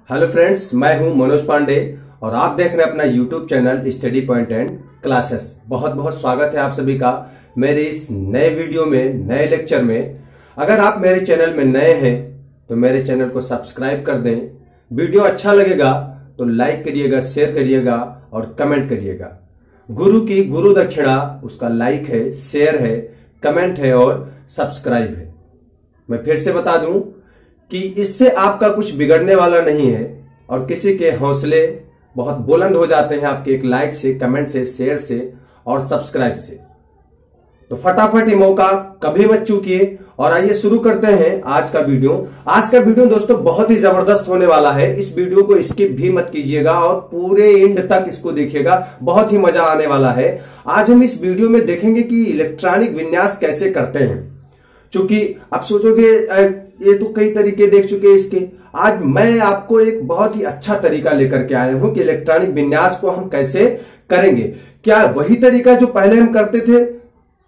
Hello friends, मैं हूं मनोज पांडे और आप देख रहे हैं अपना YouTube channel study point and classes. बहुत बहुत स्वागत है आप सभी का मेरे इस नए वीडियो में, नए लेक्चर में। अगर आप मेरे चैनल में नए हैं तो मेरे चैनल को सब्सक्राइब कर दें। वीडियो अच्छा लगेगा तो लाइक करिएगा, शेयर करिएगा और कमेंट करिएगा। गुरु की गुरु दक्षिणा उसका लाइक है, शेयर है, कमेंट है और सब्सक्राइब है। मैं फिर से बता दूं कि इससे आपका कुछ बिगड़ने वाला नहीं है और किसी के हौसले बहुत बुलंद हो जाते हैं आपके एक लाइक से, कमेंट से, शेयर से और सब्सक्राइब से। तो फटाफट ये मौका कभी मत चूकिए और आइए शुरू करते हैं आज का वीडियो। आज का वीडियो दोस्तों बहुत ही जबरदस्त होने वाला है। इस वीडियो को स्किप भी मत कीजिएगा और पूरे एंड तक इसको देखिएगा, बहुत ही मजा आने वाला है। आज हम इस वीडियो में देखेंगे कि इलेक्ट्रॉनिक विन्यास कैसे करते हैं। चूंकि आप सोचोगे ये तो कई तरीके देख चुके हैं इसके, आज मैं आपको एक बहुत ही अच्छा तरीका लेकर के आया हूं कि इलेक्ट्रॉनिक विन्यास को हम कैसे करेंगे। क्या वही तरीका जो पहले हम करते थे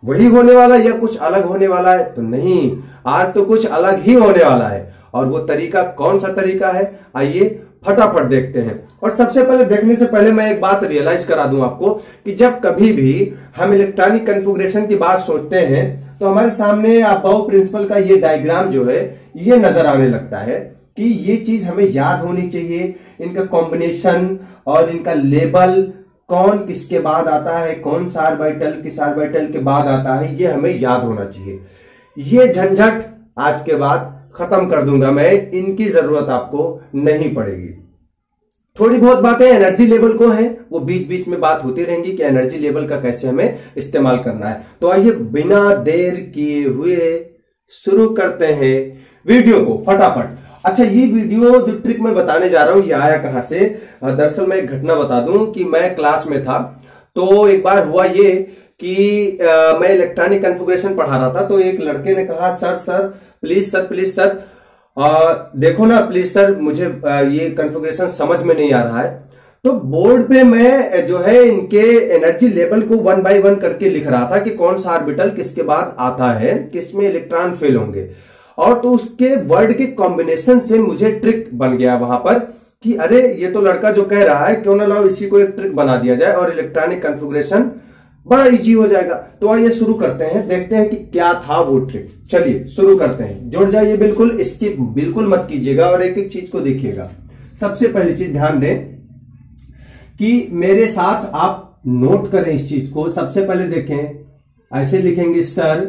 वही होने वाला या कुछ अलग होने वाला है? तो नहीं, आज तो कुछ अलग ही होने वाला है। और वो तरीका कौन सा तरीका है, आइए फटाफट देखते हैं। और सबसे पहले देखने से पहले मैं एक बात रियलाइज करा दूं आपको कि जब कभी भी हम इलेक्ट्रॉनिक कॉन्फ़िगरेशन की बात सोचते हैं तो हमारे सामने अबाव प्रिंसिपल का ये डायग्राम जो है ये नजर आने लगता है कि ये चीज हमें याद होनी चाहिए। इनका कॉम्बिनेशन और इनका लेबल, कौन किसके बाद आता है, कौन सा ऑर्बिटल किस ऑर्बिटल के बाद आता है, ये हमें याद होना चाहिए। ये झंझट आज के बाद खत्म कर दूंगा मैं, इनकी जरूरत आपको नहीं पड़ेगी। थोड़ी बहुत बातें एनर्जी लेवल को है, वो बीच बीच में बात होती रहेंगी कि एनर्जी लेवल का कैसे हमें इस्तेमाल करना है। तो आइए बिना देर किए हुए शुरू करते हैं वीडियो को फटाफट। अच्छा, ये वीडियो जो ट्रिक मैं बताने जा रहा हूं ये आया कहां से? दरअसल मैं एक घटना बता दूं कि मैं क्लास में था तो एक बार हुआ ये कि मैं इलेक्ट्रॉनिक कॉन्फ़िगरेशन पढ़ा रहा था। तो एक लड़के ने कहा सर प्लीज सर देखो ना प्लीज सर, मुझे ये कॉन्फ़िगरेशन समझ में नहीं आ रहा है। तो बोर्ड पे मैं जो है इनके एनर्जी लेवल को 1 बाय 1 करके लिख रहा था कि कौन सा ऑर्बिटल किसके बाद आता है, किसमें इलेक्ट्रॉन फेल होंगे। और तो उसके वर्ड के कॉम्बिनेशन से मुझे ट्रिक बन गया वहां पर कि अरे ये तो लड़का जो कह रहा है, क्यों ना लाओ इसी को एक ट्रिक बना दिया जाए और इलेक्ट्रॉनिक कॉन्फ़िगरेशन बड़ा इजी हो जाएगा। तो आइए शुरू करते हैं, देखते हैं कि क्या था वो ट्रिक। चलिए शुरू करते हैं। जुड़ जाइए, बिल्कुल इसकी बिल्कुल मत कीजिएगा और एक एक चीज को देखिएगा। सबसे पहली चीज ध्यान दें कि मेरे साथ आप नोट करें इस चीज को। सबसे पहले देखें, ऐसे लिखेंगे sir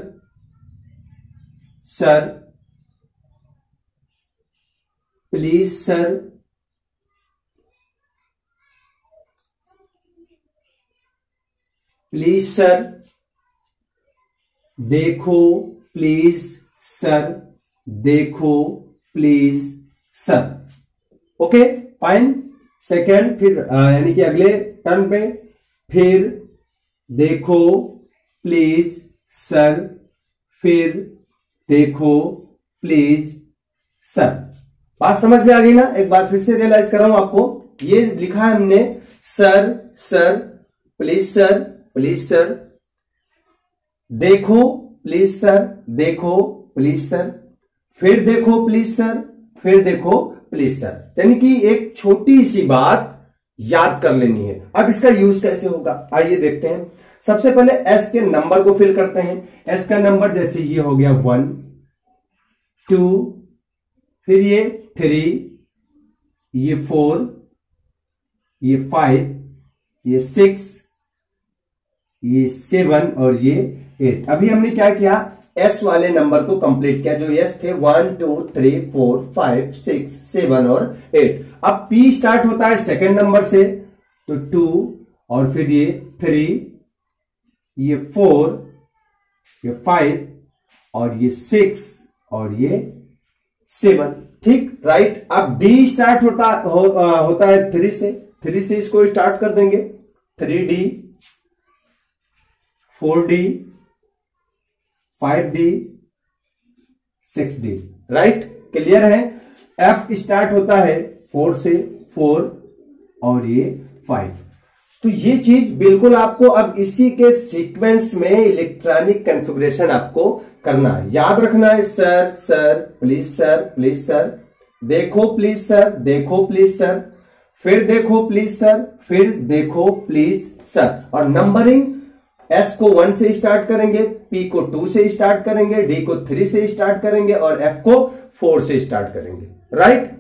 please sir, please sir, देखो प्लीज सर, देखो please sir. Okay fine. Second, फिर यानी कि अगले टर्न पे फिर देखो प्लीज सर, फिर देखो प्लीज सर। बात समझ में आ गई ना? एक बार फिर से रियलाइज कर रहा हूं आपको। ये लिखा है हमने सर प्लीज सर, देखो प्लीज सर, देखो प्लीज सर, फिर देखो प्लीज सर, फिर देखो प्लीज सर। यानी कि एक छोटी सी बात याद कर लेनी है। अब इसका यूज कैसे होगा आइए देखते हैं। सबसे पहले एस के नंबर को फिल करते हैं। एस का नंबर जैसे ये हो गया 1 2, फिर ये 3, ये 4, ये 5, ये 6, ये 7 और ये 8। अभी हमने क्या किया, एस वाले नंबर को कंप्लीट किया। जो एस थे 1 2 3 4 5 6 7 और 8। अब पी स्टार्ट होता है सेकंड नंबर से, तो 2 और फिर ये 3, ये 4, ये 5 और ये 6 और ये 7। ठीक, राइट। अब डी स्टार्ट होता है 3 से इसको स्टार्ट कर देंगे। 3D, 4D, 5D, 6D। Right, clear है। F स्टार्ट होता है 4 से, 4 और ये 5। तो ये चीज बिल्कुल आपको अब इसी के सीक्वेंस में इलेक्ट्रॉनिक कॉन्फ़िगरेशन आपको करना है, याद रखना है। सर प्लीज सर, देखो प्लीज सर, देखो प्लीज सर, फिर देखो प्लीज सर, फिर देखो प्लीज सर। और नंबरिंग एस को 1 से स्टार्ट करेंगे, पी को 2 से स्टार्ट करेंगे, डी को 3 से स्टार्ट करेंगे और एफ को 4 से स्टार्ट करेंगे। राइट।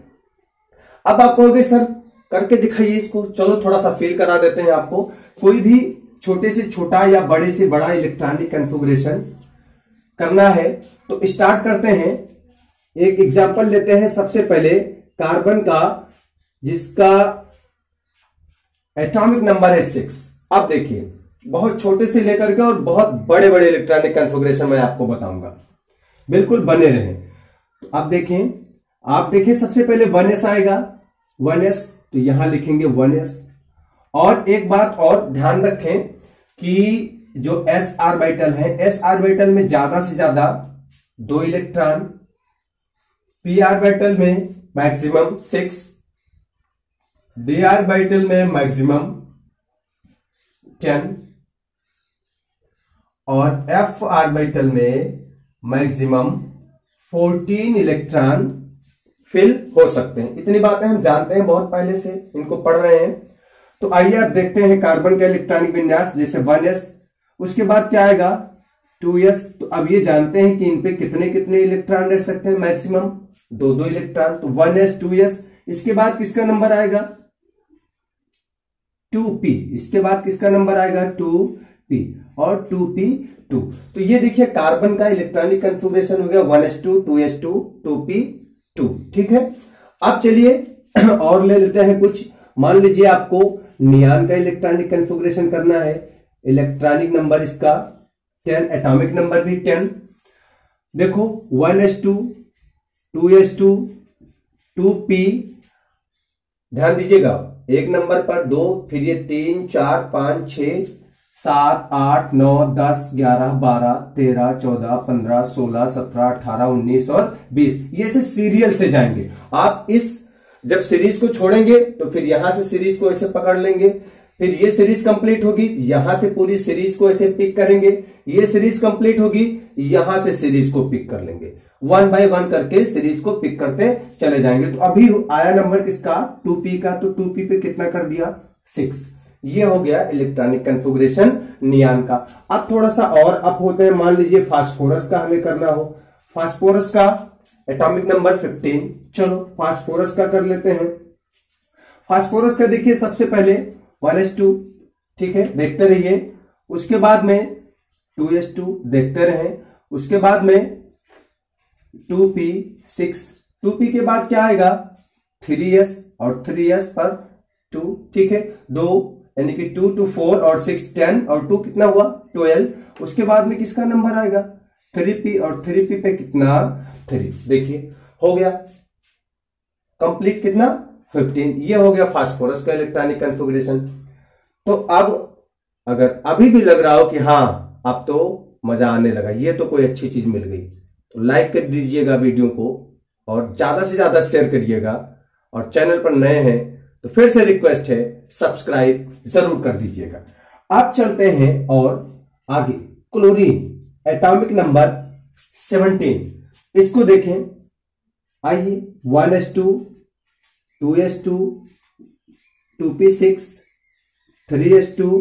अब आप कहोगे सर करके दिखाइए इसको। चलो थोड़ा सा फील करा देते हैं आपको। कोई भी छोटे से छोटा या बड़े से बड़ा इलेक्ट्रॉनिक कॉन्फ़िगरेशन करना है तो स्टार्ट करते हैं। एक एग्जांपल लेते हैं। सबसे पहले कार्बन का, जिसका एटॉमिक नंबर है 6। अब देखिए, बहुत छोटे से लेकर के और बहुत बड़े बड़े इलेक्ट्रॉनिक कॉन्फ़िगरेशन मैं आपको बताऊंगा, बिल्कुल बने रहें। तो अब देखें, आप देखिए सबसे पहले 1s आएगा, 1s, तो यहां लिखेंगे 1s। और एक बात और ध्यान रखें कि जो s ऑर्बिटल है, s ऑर्बिटल में ज्यादा से ज्यादा 2 इलेक्ट्रॉन, p ऑर्बिटल में मैक्सिमम 6, d ऑर्बिटल में मैक्सिमम 10 और f ऑर्बिटल में मैक्सिमम 14 इलेक्ट्रॉन फिल हो सकते हैं। इतनी बातें हम जानते हैं, बहुत पहले से इनको पढ़ रहे हैं। तो आइए आप देखते हैं कार्बन का इलेक्ट्रॉनिक विन्यास। जैसे 1s, उसके बाद क्या आएगा 2s। तो अब ये जानते हैं कि इन पे कितने कितने इलेक्ट्रॉन रह सकते हैं, मैक्सिमम 2 इलेक्ट्रॉन। तो 1s 2s। इसके बाद किसका नंबर आएगा 2p। इसके बाद किसका नंबर आएगा 2p और 2p2। तो ये देखिए कार्बन का इलेक्ट्रॉनिक कॉन्फ़िगरेशन हो गया 1s2 2s2 2p2। ठीक है। अब चलिए और ले लेते हैं कुछ। मान लीजिए आपको नियान का इलेक्ट्रॉनिक कॉन्फ़िगरेशन करना है। इलेक्ट्रॉनिक नंबर इसका 10, एटॉमिक नंबर भी 10। देखो 1s2 2s2 2p, ध्यान दीजिएगा एक नंबर पर 2, फिर ये 3 4 5 6 7 8 9 10 11 12 13 14 15 16 17 18 19 और 20, ये से सीरियल से जाएंगे। आप इस जब सीरीज को छोड़ेंगे तो फिर यहां से सीरीज को ऐसे पकड़ लेंगे, फिर ये सीरीज कंप्लीट होगी, यहां से पूरी सीरीज को ऐसे पिक करेंगे, ये सीरीज कंप्लीट होगी, यहां से सीरीज को पिक कर लेंगे। 1 बाय 1 करके सीरीज को पिक करते चले जाएंगे। तो अभी आया नंबर किसका 2p का, तो 2p पे कितना कर दिया 6। ये हो गया इलेक्ट्रॉनिक कॉन्फ़िगरेशन नियान का। अब थोड़ा सा और अप होते हैं। मान लीजिए फास्फोरस का हमें करना हो। फास्फोरस का एटॉमिक नंबर 15। चलो फास्फोरस का कर लेते हैं। फास्फोरस का देखिए सबसे पहले 1s2, ठीक है, देखते रहिए। उसके बाद में 2s2 देखते रहे। उसके बाद में 2p6, 2p के बाद क्या आएगा 3s और 3s पर 2, ठीक है, 2 यानी कि 2 2 4 और 6 10 और 2 कितना हुआ 12। उसके बाद में किसका नंबर आएगा 3p और 3p पे कितना 3। देखिए हो गया कंप्लीट कितना 15। ये हो गया फास्फोरस का इलेक्ट्रॉनिक कॉन्फ़िगरेशन। तो अब अगर अभी भी लग रहा हो कि हाँ अब तो मजा आने लगा, ये तो कोई अच्छी चीज मिल गई, तो लाइक कर दीजिएगा वीडियो को और ज्यादा से ज्यादा शेयर करिएगा। और चैनल पर नए हैं तो फिर से रिक्वेस्ट है सब्सक्राइब जरूर कर दीजिएगा। अब चलते हैं और आगे क्लोरीन एटॉमिक नंबर 17, इसको देखें। आइए 1s2 2s2 2p6 3s2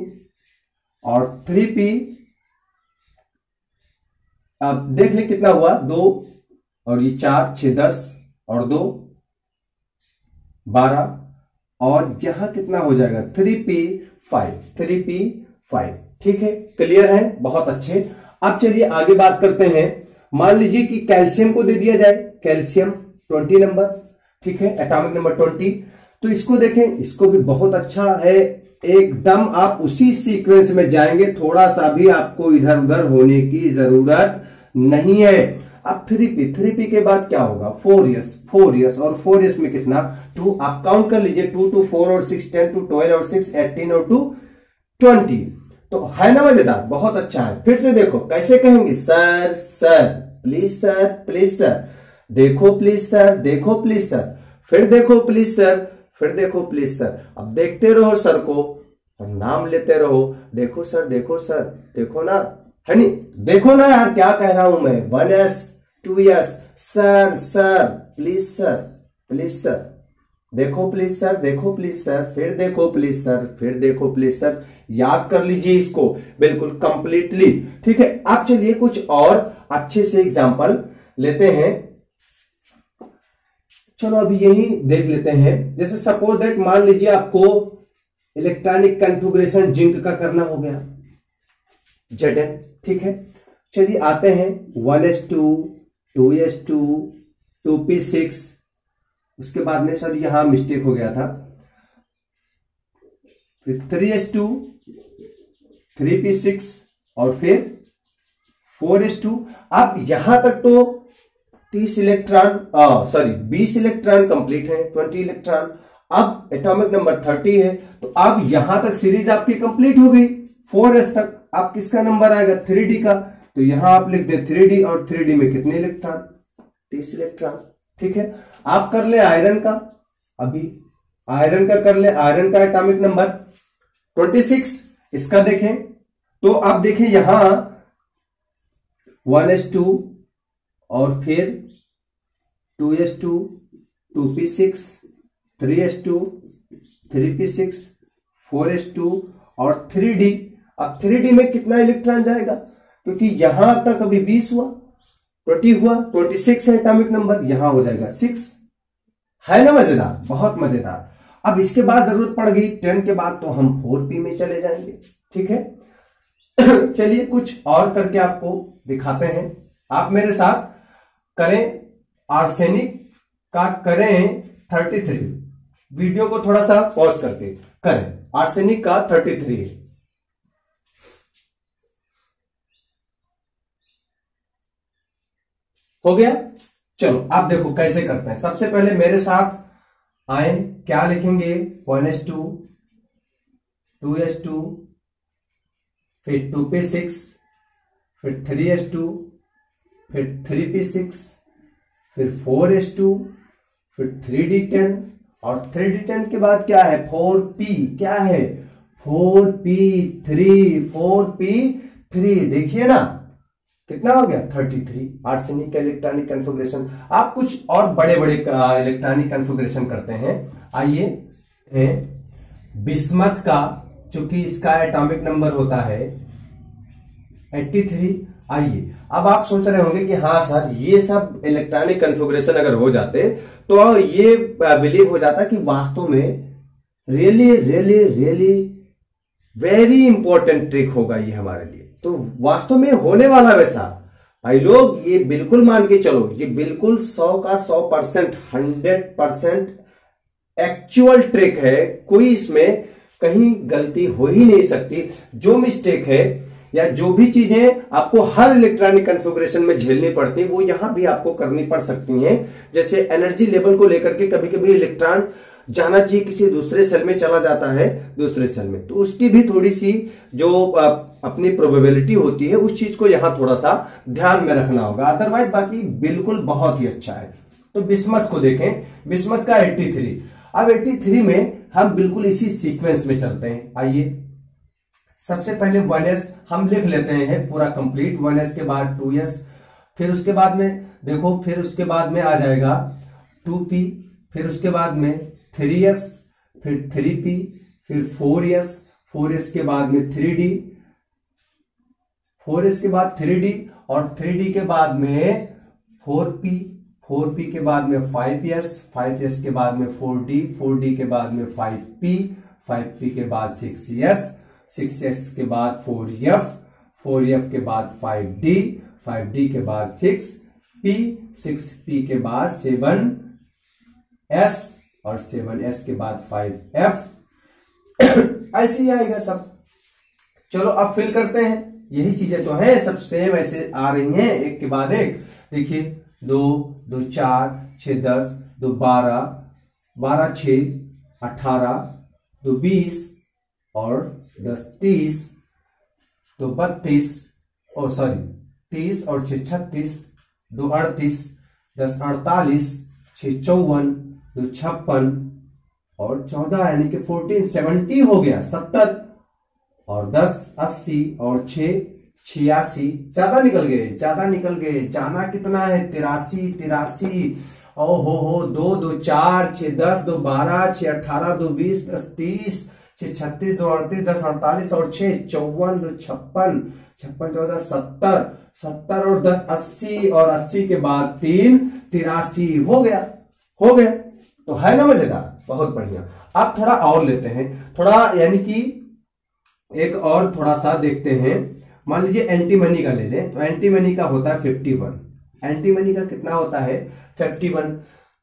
और 3p। अब देख ले कितना हुआ 2 और ये 4 6 10 और 2 12 और यहां कितना हो जाएगा 3p5 3p5। ठीक है, क्लियर है, बहुत अच्छे। अब चलिए आगे बात करते हैं। मान लीजिए कि कैल्शियम को दे दिया जाए, कैल्शियम 20 नंबर, ठीक है, एटॉमिक नंबर 20। तो इसको देखें, इसको भी बहुत अच्छा है, एकदम आप उसी सीक्वेंस में जाएंगे, थोड़ा सा भी आपको इधर उधर होने की जरूरत नहीं है। अब 3p के बाद क्या होगा 4s और 4s में कितना 2। आप काउंट कर लीजिए 2 2 4 और 6 10 2 12 और 6 18 और 2 20। तो है ना मजेदार, बहुत अच्छा है। फिर से देखो कैसे कहेंगे, sir sir please sir please sir, देखो प्लीज सर देखो प्लीज सर, फिर देखो प्लीज सर फिर देखो प्लीज सर। अब देखते रहो सर को और नाम लेते रहो, देखो सर देखो ना, है नहीं, देखो ना यार क्या कह रहा हूं मैं। 1s 2s sir sir please sir, please sir, देखो प्लीज सर, देखो प्लीज सर, फिर देखो प्लीज सर, फिर देखो प्लीज सर। याद कर लीजिए इसको बिल्कुल कंप्लीटली। ठीक है, अब चलिए कुछ और अच्छे से एग्जांपल लेते हैं। चलो अभी यही देख लेते हैं। जैसे सपोज दैट मान लीजिए आपको इलेक्ट्रॉनिक कॉन्फ़िगरेशन जिंक का करना हो गया, Zn। ठीक है, चलिए आते हैं 1s2 2s2 2p6। उसके बाद में सर यहां मिस्टेक हो गया था, फिर 3s2 3p6 और फिर 4s2। अब यहां तक तो 30 इलेक्ट्रॉन सॉरी 20 इलेक्ट्रॉन कंप्लीट है, 20 इलेक्ट्रॉन। अब एटॉमिक नंबर 30 है, तो अब यहां तक सीरीज आपकी कंप्लीट हो गई 4s तक। अब किसका नंबर आएगा? 3d का। तो यहां आप लिख दे 3d, और 3d में कितने इलेक्ट्रॉन? 30 इलेक्ट्रॉन। ठीक है, आप कर ले आयरन का। अभी आयरन का कर ले, आयरन का एटॉमिक नंबर 26। इसका देखें तो आप देखें यहां 1s2 और फिर 2s2 2p6 3s2 3p6 4s2 और 3d। अब 3d में कितना इलेक्ट्रॉन जाएगा? क्योंकि यहां तक अभी 20 हुआ, 20 हुआ, 26 है एटॉमिक नंबर, यहां हो जाएगा 6। है ना मजेदार? बहुत मजेदार। अब इसके बाद जरूरत पड़ गई 10 के बाद, तो हम 4p में चले जाएंगे। ठीक है, चलिए कुछ और करके आपको दिखाते हैं। आप मेरे साथ करें, आर्सेनिक का करें 33। वीडियो को थोड़ा सा पॉज करके करें, आर्सेनिक का 33 है। हो गया? चलो आप देखो कैसे करते हैं। सबसे पहले मेरे साथ आए, क्या लिखेंगे? 1s2 2s2 फिर 2p6 फिर 3s2 फिर 3p6 फिर 4s2 फिर 3d10 और 3d10 के बाद क्या है? 4p। क्या है? 4p3 4p3। देखिए ना कितना हो गया? 33। आर्सेनिक का इलेक्ट्रॉनिक कॉन्फ़िगरेशन। आप कुछ और बड़े बड़े इलेक्ट्रॉनिक कॉन्फ़िगरेशन करते हैं। आइए बिस्मथ का, चूंकि इसका एटॉमिक नंबर होता है 83। आइए अब आप सोच रहे होंगे कि हाँ सर ये सब इलेक्ट्रॉनिक कॉन्फ़िगरेशन अगर हो जाते तो ये बिलीव हो जाता कि वास्तव में really really really very important trick होगा ये हमारे लिए। तो वास्तव में होने वाला वैसा भाई लोग, ये बिल्कुल मान के चलो, ये बिल्कुल 100 का 100% 100% एक्चुअल ट्रिक है। कोई इसमें कहीं गलती हो ही नहीं सकती। जो मिस्टेक है या जो भी चीजें आपको हर इलेक्ट्रॉनिक कॉन्फ़िगरेशन में झेलनी पड़ती है, वो यहां भी आपको करनी पड़ सकती हैं। जैसे एनर्जी लेवल को लेकर के कभी कभी इलेक्ट्रॉन जाना चाहिए किसी दूसरे सेल में, चला जाता है दूसरे सेल में, तो उसकी भी थोड़ी सी जो अपनी प्रोबेबिलिटी होती है उस चीज को यहां थोड़ा सा ध्यान में रखना होगा। अदरवाइज बाकी बिल्कुल बहुत ही अच्छा है। तो बिस्मथ को देखें, बिस्मथ का 83। अब 83 में हम बिल्कुल इसी सीक्वेंस में चलते हैं। आइए सबसे पहले 1s हम लिख लेते हैं पूरा कंप्लीट। 1s के बाद 2s, फिर उसके बाद में देखो, फिर उसके बाद में आ जाएगा 2p, फिर उसके बाद में 3s, फिर 3p, फिर 4s, 4s के बाद में 3d, 4s के बाद 3d और 3d के बाद में 4p, 4p के बाद में 5s, 5s के बाद में 4d, 4d के बाद में 5p, 5p के बाद 6s, 6s के बाद 4f, 4f के बाद 5d, 5d के बाद 6p, 6p के बाद 7s और 7s के बाद 5f। ऐसे ही आएगा सब। चलो अब फिल करते हैं। यही चीजें तो हैं, सब सेम ऐसे आ रही हैं एक के बाद एक। देखिए 2 2 4 6 10 2 12 12 6 18 2 20 और 10 30 2 32 और सॉरी 30 और 6 36 2 38 10 48 6 54 2 56 और 14 यानी कि 14 70 हो गया 70 और 10 80 और 6 86। ज्यादा निकल गए, ज्यादा निकल गए। जाना कितना है? 83 83 ओ हो 2 2 4 6 10 2 12 6 18 2 20 10 30 6 36 2 38 10 48 और 6 54 2 56 56 14 70 70 और 10 80 और 80 के बाद 3 83 हो गया तो है ना मजेदार। बहुत बढ़िया। अब थोड़ा और लेते हैं, थोड़ा यानी कि एक और थोड़ा सा देखते हैं। मान लीजिए एंटी मनी का ले लें तो एंटी मनी का होता है 51। एंटी मनी का कितना होता है 51।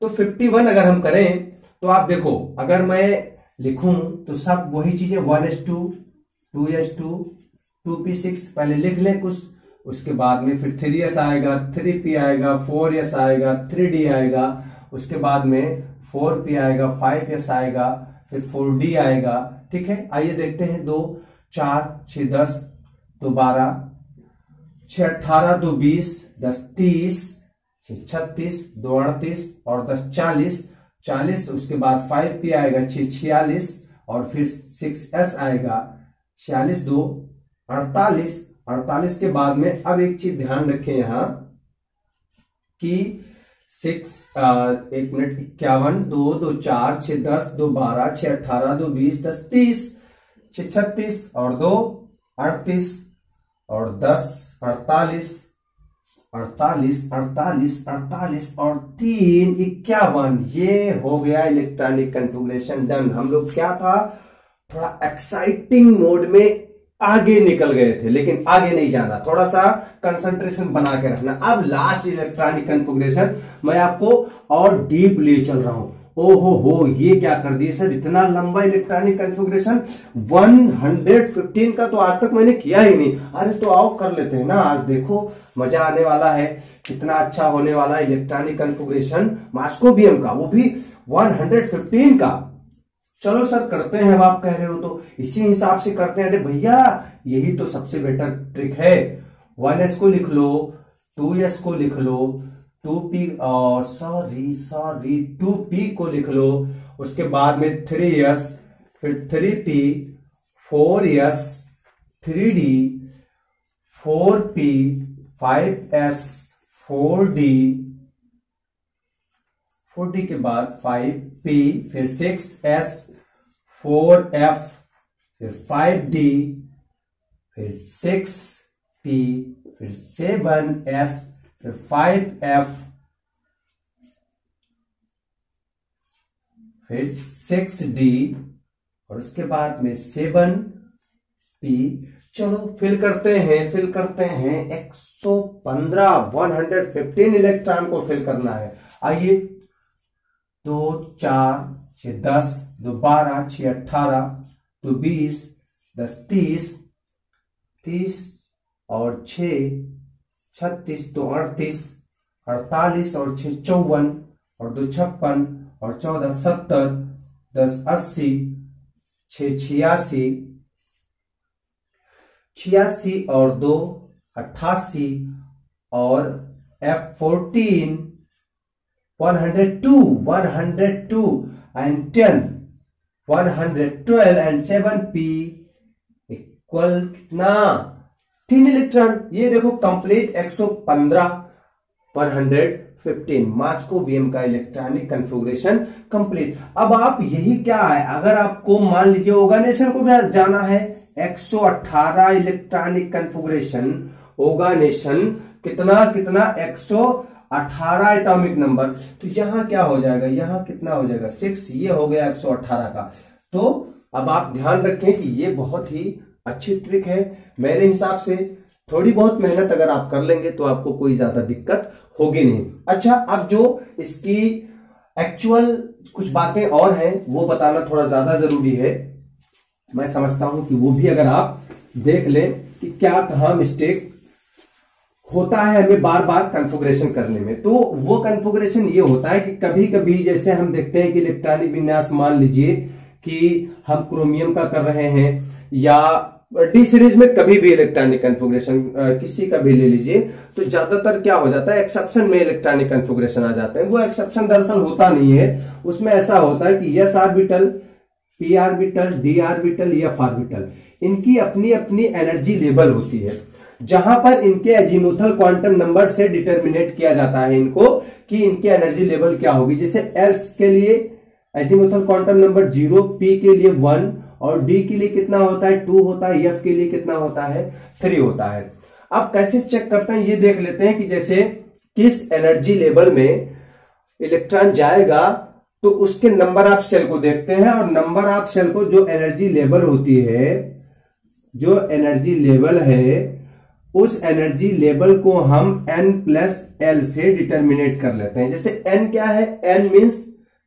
तो 51 अगर हम करें तो आप देखो, अगर मैं लिखूं तो सब वही चीजें 1:2 2:2 2p6 पहले लिख लें कुछ, उसके बाद में फिर 3s आएगा, 3p आएगा, 4s आएगा, 3d आएगा, उसके बाद में 4p आएगा, 5s आएगा, फिर 4d आएगा। ठीक है, आइए देखते हैं। 2 4 6 10 2 12 6 18 2 20 10 30 6 36 2 38 और 10 40 40, उसके बाद 5p आएगा 6 46 और फिर 6s आएगा 46 2 48 48 के बाद में अब एक चीज ध्यान रखें यहां कि 1 मिनट 51 2 2 4 6 10 2 12 6 18 2 20 10 30 6 36 और 2 38 और 10 48 48 48 48 और 3 51। ये हो गया इलेक्ट्रॉनिक कॉन्फ़िगरेशन डन। हम लोग क्या था, थोड़ा एक्साइटिंग मोड में आगे निकल गए थे, लेकिन आगे नहीं जाना, थोड़ा सा कंसंट्रेशन बना के रखना। अब लास्ट इलेक्ट्रॉनिक कॉन्फ़िगरेशन मैं आपको और डीप ले चल रहा हूं। ओहो हो, ये क्या कर दिए सर, इतना लंबा इलेक्ट्रॉनिक कॉन्फ़िगरेशन 115 का तो आज तक मैंने किया ही नहीं। अरे तो आओ कर लेते हैं ना, आज देखो मजा आने वाला है, कितना अच्छा होने वाला है इलेक्ट्रॉनिक कॉन्फ़िगरेशन मॉस्को-बीएम का, वो भी 115 का। चलो सर करते हैं, अब आप कह रहे हो तो इसी हिसाब से करते हैं। अरे भैया यही तो सबसे बेटर ट्रिक है। 1s को लिख लो, 2s को लिख लो, 2p और सॉरी 2p को लिख लो, उसके बाद में 3s, फिर 3p, 4s, 3d, 4p, 5s, 4d, 4d के बाद 5p, फिर 6s, 4f, फिर 5d, फिर 6p, फिर 7s, फिर 5f, फिर 6d और उसके बाद में 7p। चलो फिल करते हैं 115 इलेक्ट्रॉन को फिल करना है। आइए 2 4 6 10 2 12 6 18 2 20 10 30 30 और 6 36 2 38 48 और 6 54 और 2 56 और 14 70 10 80 6 86 86 और 2 88 और F14 102 and 10 112 and 7p equal कितना 3 इलेक्ट्रॉन। ये देखो कंप्लीट 115 115 मॉस्को-बीएम का इलेक्ट्रॉनिक कॉन्फ़िगरेशन कंप्लीट। अब आप यही क्या है, अगर आपको मान लीजिए ऑर्गेनाइजेशन को भी जाना है, 118 इलेक्ट्रॉनिक कॉन्फ़िगरेशन ऑर्गेनाइजेशन कितना 118 एटॉमिक नंबर। तो यहां क्या हो जाएगा, यहां कितना हो जाएगा 6, ये हो गया 118 का। तो अब आप ध्यान रखें कि ये बहुत ही अच्छी ट्रिक है। मेरे हिसाब से थोड़ी बहुत मेहनत अगर आप कर लेंगे तो आपको कोई ज्यादा दिक्कत होगी नहीं। अच्छा, अब जो इसकी एक्चुअल कुछ बातें और हैं वो बताना थोड़ा ज्यादा जरूरी है। मैं समझता हूं कि वो भी अगर आप देख लें कि क्या कहां मिस्टेक होता है हमें बार बार कॉन्फ़िगरेशन करने में। तो वो कॉन्फ़िगरेशन ये होता है कि कभी कभी जैसे हम देखते हैं कि इलेक्ट्रॉनिक विन्यास, मान लीजिए कि हम क्रोमियम का कर रहे हैं या डी सीरीज में कभी भी इलेक्ट्रॉनिक कॉन्फ़िगरेशन किसी का भी ले लीजिए, तो ज्यादातर क्या हो जाता है, एक्सेप्शन में इलेक्ट्रॉनिक कॉन्फ़िगरेशन आ जाते हैं। वो एक्सेप्शन दरअसल होता नहीं है, उसमें ऐसा होता है कि S orbital, P orbital, D orbital, F orbital, इनकी अपनी अपनी एनर्जी लेवल होती है। जहां पर इनके अजीमुथल क्वांटम नंबर से डिटरमिनेट किया जाता है इनको कि इनकी एनर्जी लेवल क्या होगी। जैसे एल्स के लिए अजीमुथल क्वांटम नंबर 0, पी के लिए 1 और डी के लिए कितना होता है 2 होता है, एफ के लिए कितना होता है 3 होता है। अब कैसे चेक करते हैं ये देख लेते हैं कि जैसे किस एनर्जी लेवल में इलेक्ट्रॉन जाएगा तो उसके नंबर ऑफ शेल को देखते हैं, और नंबर ऑफ शेल को जो एनर्जी लेवल होती है, जो एनर्जी लेवल है उस एनर्जी लेवल को हम n+l से डिटरमिनेट कर लेते हैं। जैसे n क्या है, n मीन्स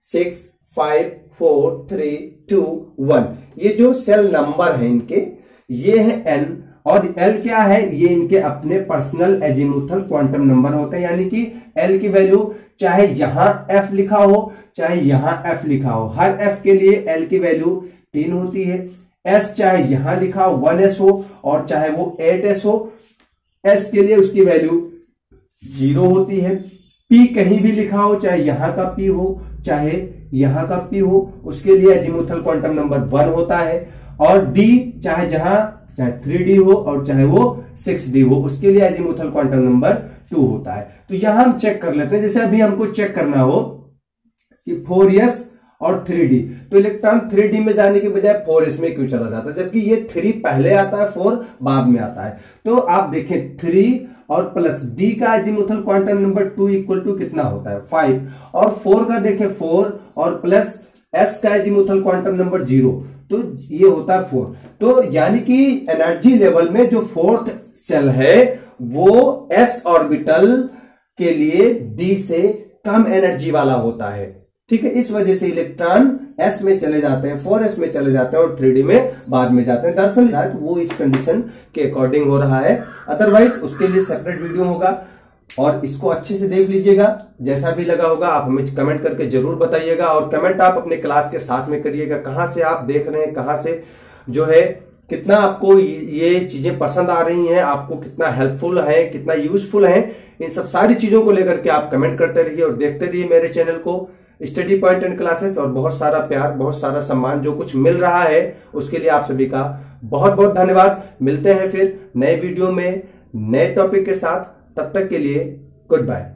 6, 5, 4, 3, 2, 1, ये जो सेल नंबर है इनके ये है n, और l क्या है, ये इनके अपने पर्सनल एजीमुथल क्वांटम नंबर होते हैं। यानी कि l की वैल्यू चाहे यहां f लिखा हो चाहे यहां f लिखा हो, हर f के लिए l की वैल्यू 3 होती है। s चाहे यहां लिखा हो 1s हो और चाहे वो 8s हो, s के लिए उसकी वैल्यू 0 होती है। p कहीं भी लिखा हो, चाहे यहां का p हो चाहे यहां का p हो, उसके लिए अजीमुथल क्वांटम नंबर 1 होता है। और d चाहे 3d हो और चाहे वो 6d हो, उसके लिए अजीमुथल क्वांटम नंबर 2 होता है। तो यहां हम चेक कर लेते हैं। जैसे अभी हमको चेक करना हो कि 4s और 3d, तो इलेक्ट्रॉन 3d में जाने के बजाय 4s में क्यों चला जाता है, जबकि ये 3 पहले आता है 4 बाद में आता है। तो आप देखें 3 और प्लस d का azimuthal quantum number 2 equal to कितना होता है 5, और 4 का देखें 4 और प्लस s का अजीमुथल क्वांटम नंबर 0, तो ये होता है 4। तो यानी कि एनर्जी लेवल में जो फोर्थ सेल है वो s ऑर्बिटल के लिए d से कम एनर्जी वाला होता है। ठीक है, इस वजह से इलेक्ट्रॉन s में चले जाते हैं, 4s में चले जाते हैं और 3d में बाद में जाते हैं। दरअसल वो इस कंडीशन के अकॉर्डिंग हो रहा है, अदरवाइज उसके लिए सेपरेट वीडियो होगा और इसको अच्छे से देख लीजिएगा। जैसा भी लगा होगा आप हमें कमेंट करके जरूर बताइएगा, और कमेंट आप अपने क्लास के साथ में करिएगा, कहां से आप देख रहे हैं, कहां से जो है कितना आपको ये चीजें पसंद आ रही हैं, आपको कितना हेल्पफुल है, कितना यूजफुल है, इन सब सारी चीजों को लेकर के आप कमेंट करते रहिए और देखते रहिए मेरे चैनल को स्टडी पॉइंट एंड क्लासेस। और बहुत सारा प्यार, बहुत सारा सम्मान जो कुछ मिल रहा है उसके लिए आप सभी का बहुत बहुत धन्यवाद। मिलते हैं फिर नए वीडियो में नए टॉपिक के साथ, तब तक के लिए गुड बाय।